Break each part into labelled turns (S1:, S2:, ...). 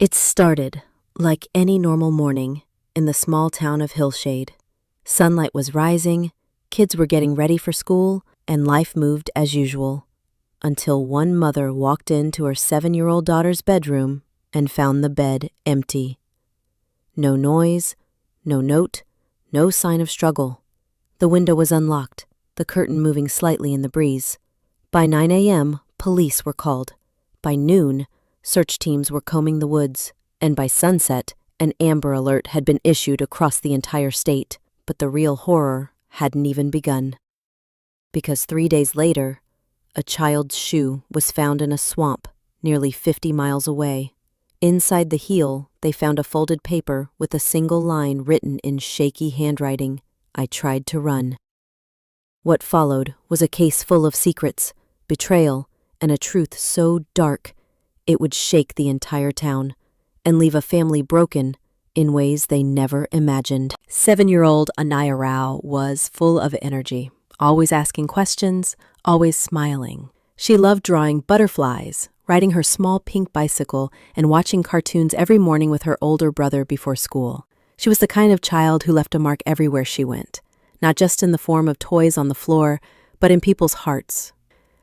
S1: It started, like any normal morning, in the small town of Hillshade. Sunlight was rising, kids were getting ready for school, and life moved as usual. Until one mother walked into her 7-year-old daughter's bedroom and found the bed empty. No noise, no note, no sign of struggle. The window was unlocked, the curtain moving slightly in the breeze. By 9 a.m., police were called. By noon, search teams were combing the woods, and by sunset, an Amber Alert had been issued across the entire state. But the real horror hadn't even begun. Because 3 days later, a child's shoe was found in a swamp nearly 50 miles away. Inside the heel, they found a folded paper with a single line written in shaky handwriting, "I tried to run." What followed was a case full of secrets, betrayal, and a truth so dark it would shake the entire town and leave a family broken in ways they never imagined. 7-year-old Anaya Rao was full of energy, always asking questions, always smiling. She loved drawing butterflies, riding her small pink bicycle, and watching cartoons every morning with her older brother before school. She was the kind of child who left a mark everywhere she went, not just in the form of toys on the floor, but in people's hearts.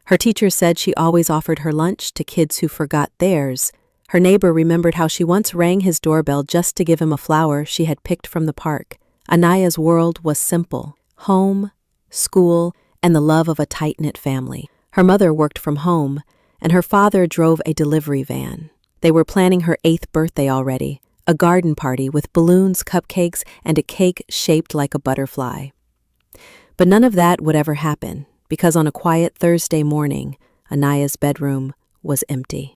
S1: Her teacher said she always offered her lunch to kids who forgot theirs. Her neighbor remembered how she once rang his doorbell just to give him a flower she had picked from the park. Anaya's world was simple: home, school, and the love of a tight-knit family. Her mother worked from home, and her father drove a delivery van. They were planning her 8th birthday already, a garden party with balloons, cupcakes, and a cake shaped like a butterfly. But none of that would ever happen, because on a quiet Thursday morning, Anaya's bedroom was empty.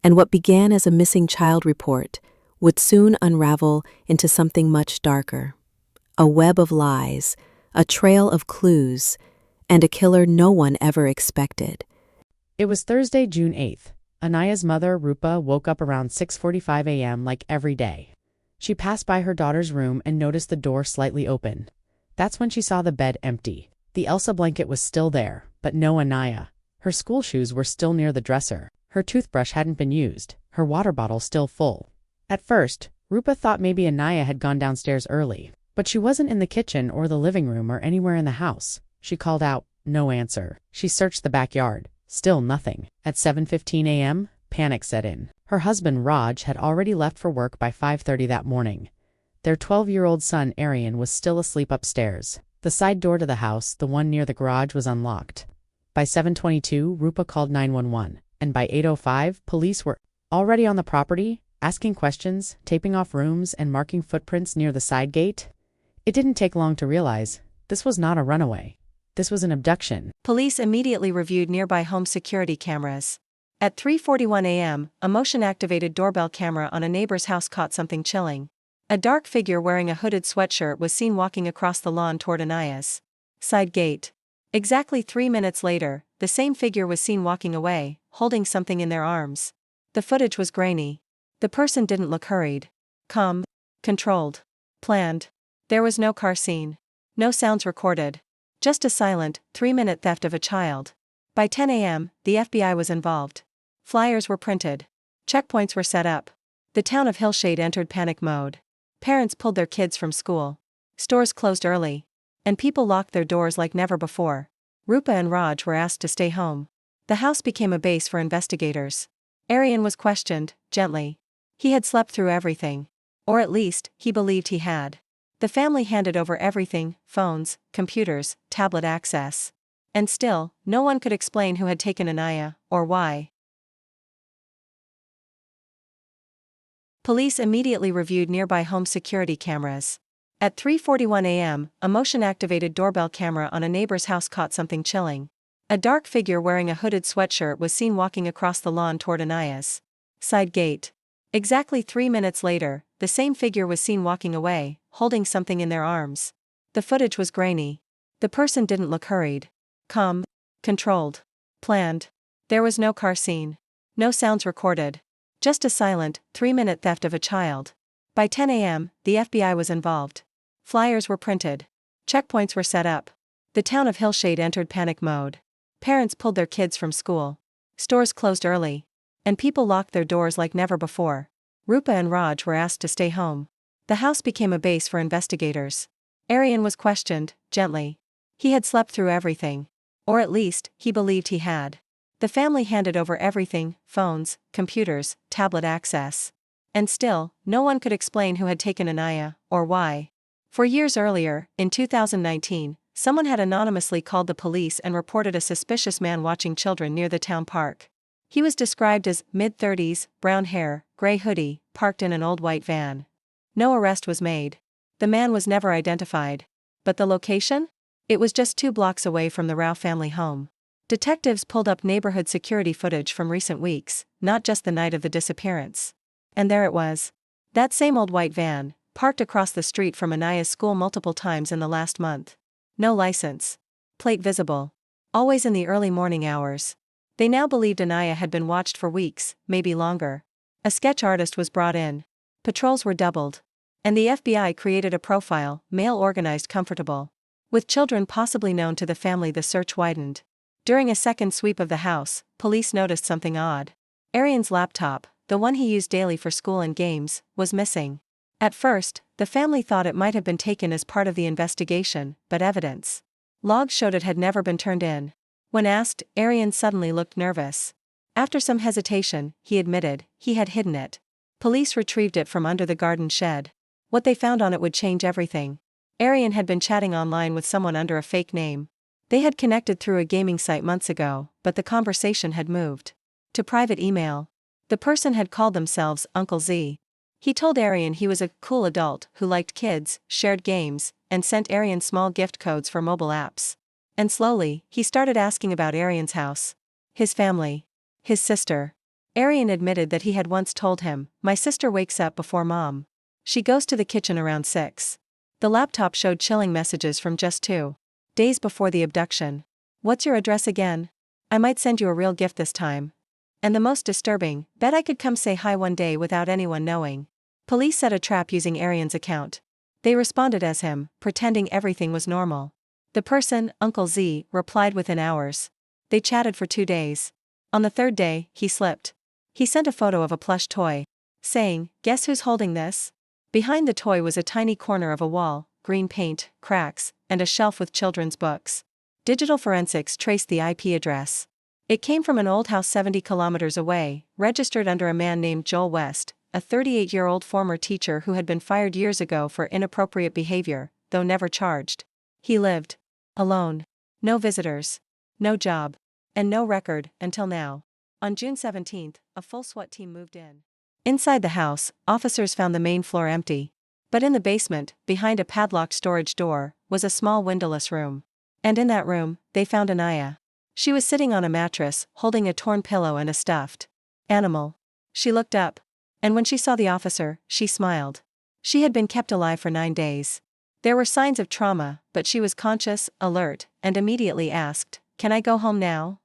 S1: And what began as a missing child report would soon unravel into something much darker: a web of lies, a trail of clues, and a killer no one ever expected.
S2: It was Thursday, June 8th. Anaya's mother, Rupa, woke up around 6:45 a.m. like every day. She passed by her daughter's room and noticed the door slightly open. That's when she saw the bed empty. The Elsa blanket was still there, but no Anaya. Her school shoes were still near the dresser. Her toothbrush hadn't been used, her water bottle still full. At first, Rupa thought maybe Anaya had gone downstairs early, but she wasn't in the kitchen or the living room or anywhere in the house. She called out, no answer. She searched the backyard, still nothing. At 7:15 a.m., panic set in. Her husband Raj had already left for work by 5:30 that morning. Their 12-year-old son Aryan was still asleep upstairs. The side door to the house, the one near the garage, was unlocked. By 7:22, Rupa called 911, and by 8:05, police were already on the property, asking questions, taping off rooms, and marking footprints near the side gate. It didn't take long to realize this was not a runaway. This was an abduction.
S3: Police immediately reviewed nearby home security cameras. At 3:41 a.m., a motion-activated doorbell camera on a neighbor's house caught something chilling. A dark figure wearing a hooded sweatshirt was seen walking across the lawn toward Anaya's side gate. Exactly 3 minutes later, the same figure was seen walking away, holding something in their arms. The footage was grainy. The person didn't look hurried, calm, controlled, planned. There was no car scene, no sounds recorded, just a silent, 3-minute theft of a child. By 10 a.m., the FBI was involved. Flyers were printed. Checkpoints were set up. The town of Hillshade entered panic mode. Parents pulled their kids from school. Stores closed early. And people locked their doors like never before. Rupa and Raj were asked to stay home. The house became a base for investigators. Aryan was questioned, gently. He had slept through everything. Or at least, he believed he had. The family handed over everything: phones, computers, tablet access. And still, no one could explain who had taken Anaya, or why. Police immediately reviewed nearby home security cameras. At 3:41 a.m., a motion-activated doorbell camera on a neighbor's house caught something chilling. A dark figure wearing a hooded sweatshirt was seen walking across the lawn toward Anaya's side gate. Exactly 3 minutes later, the same figure was seen walking away, holding something in their arms. The footage was grainy. The person didn't look hurried, calm, controlled, planned. There was no car scene, no sounds recorded, just a silent, 3-minute theft of a child. By 10 a.m., the FBI was involved. Flyers were printed. Checkpoints were set up. The town of Hillshade entered panic mode. Parents pulled their kids from school. Stores closed early. And people locked their doors like never before. Rupa and Raj were asked to stay home. The house became a base for investigators. Aryan was questioned, gently. He had slept through everything. Or at least, he believed he had. The family handed over everything: phones, computers, tablet access. And still, no one could explain who had taken Anaya, or why. For years earlier, in 2019, someone had anonymously called the police and reported a suspicious man watching children near the town park. He was described as mid-30s, brown hair, gray hoodie, parked in an old white van. No arrest was made. The man was never identified. But the location? It was just 2 blocks away from the Rao family home. Detectives pulled up neighborhood security footage from recent weeks, not just the night of the disappearance. And there it was. That same old white van, parked across the street from Anaya's school multiple times in the last month. No license plate visible. Always in the early morning hours. They now believed Anaya had been watched for weeks, maybe longer. A sketch artist was brought in. Patrols were doubled. And the FBI created a profile: male, organized, comfortable. With children possibly known to the family, the search widened. During a second sweep of the house, police noticed something odd. Aryan's laptop, the one he used daily for school and games, was missing. At first, the family thought it might have been taken as part of the investigation, but evidence logs showed it had never been turned in. When asked, Aryan suddenly looked nervous. After some hesitation, he admitted he had hidden it. Police retrieved it from under the garden shed. What they found on it would change everything. Aryan had been chatting online with someone under a fake name. They had connected through a gaming site months ago, but the conversation had moved to private email. The person had called themselves Uncle Z. He told Aryan he was a cool adult who liked kids, shared games, and sent Aryan small gift codes for mobile apps. And slowly, he started asking about Aryan's house, his family, his sister. Aryan admitted that he had once told him, "My sister wakes up before mom. She goes to the kitchen around 6. The laptop showed chilling messages from just 2 days before the abduction. "What's your address again? I might send you a real gift this time." And the most disturbing, "Bet I could come say hi one day without anyone knowing." Police set a trap using Aryan's account. They responded as him, pretending everything was normal. The person, Uncle Z, replied within hours. They chatted for 2 days. On the 3rd day, he slipped. He sent a photo of a plush toy, saying, "Guess who's holding this?" Behind the toy was a tiny corner of a wall, green paint, cracks, and a shelf with children's books. Digital forensics traced the IP address. It came from an old house 70 kilometers away, registered under a man named Joel West, a 38-year-old former teacher who had been fired years ago for inappropriate behavior, though never charged. He lived alone. No visitors. No job. And no record, until now. On June 17, a full SWAT team moved in. Inside the house, officers found the main floor empty. But in the basement, behind a padlocked storage door, was a small windowless room. And in that room, they found Anaya. She was sitting on a mattress, holding a torn pillow and a stuffed animal. She looked up. And when she saw the officer, she smiled. She had been kept alive for 9 days. There were signs of trauma, but she was conscious, alert, and immediately asked, "Can I go home now?"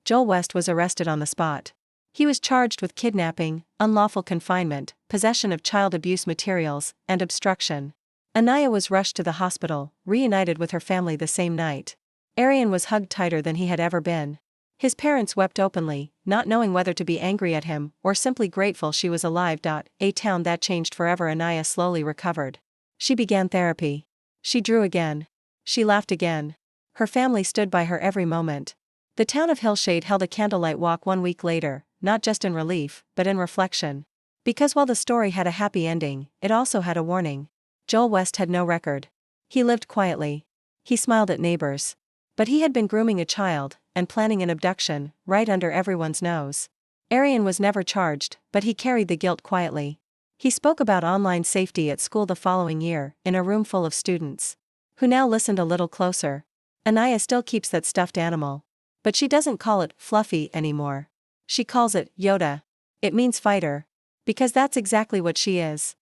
S3: Joel West was arrested on the spot. He was charged with kidnapping, unlawful confinement, possession of child abuse materials, and obstruction. Anaya was rushed to the hospital, reunited with her family the same night. Aryan was hugged tighter than he had ever been. His parents wept openly, not knowing whether to be angry at him or simply grateful she was alive. A town that changed forever. Anaya slowly recovered. She began therapy. She drew again. She laughed again. Her family stood by her every moment. The town of Hillshade held a candlelight walk 1 week later, not just in relief, but in reflection. Because while the story had a happy ending, it also had a warning. Joel West had no record. He lived quietly. He smiled at neighbors. But he had been grooming a child, and planning an abduction, right under everyone's nose. Aryan was never charged, but he carried the guilt quietly. He spoke about online safety at school the following year, in a room full of students, who now listened a little closer. Anaya still keeps that stuffed animal. But she doesn't call it Fluffy anymore. She calls it Yoda. It means fighter. Because that's exactly what she is.